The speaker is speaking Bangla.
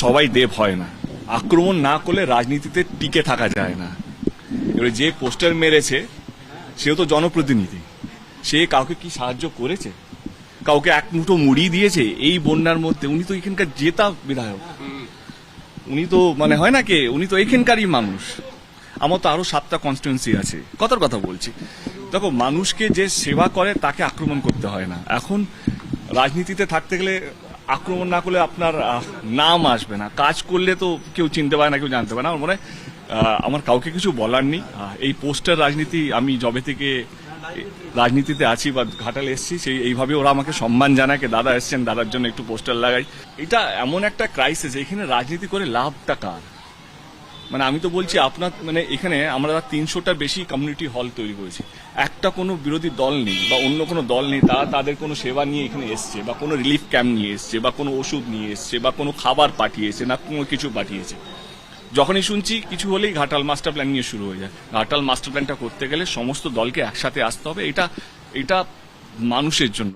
সবাই দেব হয় না, আক্রমণ না করলে রাজনীতিতে টিকে থাকা যায় না। এবারে যে পোস্টার মেরেছে সেও তো জনপ্রতিনিধি, সে কাউকে কি সাহায্য করেছে? কাউকে এক মুঠো মুড়ি দিয়েছে এই বন্যার মধ্যে? উনি তো এখানকার জেতা বিধায়ক, উনি তো মানে হয় না কে, উনি তো এখানকারই মানুষ। আমার তো আরো 7টা কনস্টিটুয়েন্সি আছে, কথার কথা বলছি। দেখো, মানুষকে যে সেবা করে তাকে আক্রমণ করতে হয় না। এখন রাজনীতিতে থাকতে গেলে আক্রমণ না করলে আপনার নাম আসবে না, কাজ করলে তো কেউ চিনতে পারে না, কেউ জানতে পারে না। আমার মনে হয় আমার কাউকে কিছু বলার নেই। এই পোস্টার রাজনীতি, আমি যবে থেকে রাজনীতিতে আছি বা ঘাটালে এসেছি, সেই এইভাবে ওরা আমাকে সম্মান জানায়, দাদা এসছেন, দাদার জন্য একটু পোস্টার লাগাই। এটা এমন একটা ক্রাইসিস, এখানে রাজনীতি করে লাভটা কার? মানে আমি তো বলছি আপনার, মানে এখানে আমরা 300টার বেশি কমিউনিটি হল তৈরি করেছি, একটা কোনো বিরোধী দল নেই বা অন্য কোনো দল নেই তারা তাদের কোনো সেবা নিয়ে এখানে এসছে, বা কোনো রিলিফ ক্যাম্প নিয়ে এসছে, বা কোনো ওষুধ নিয়ে এসছে, বা কোনো খাবার পাঠিয়েছে, না কোনো কিছু পাঠিয়েছে। যখনই শুনছি কিছু হলেই ঘাটাল মাস্টার প্ল্যান নিয়ে শুরু হয়ে যায়। ঘাটাল মাস্টার প্ল্যানটা করতে গেলে সমস্ত দলকে একসাথে আসতে হবে, এটা মানুষের জন্য।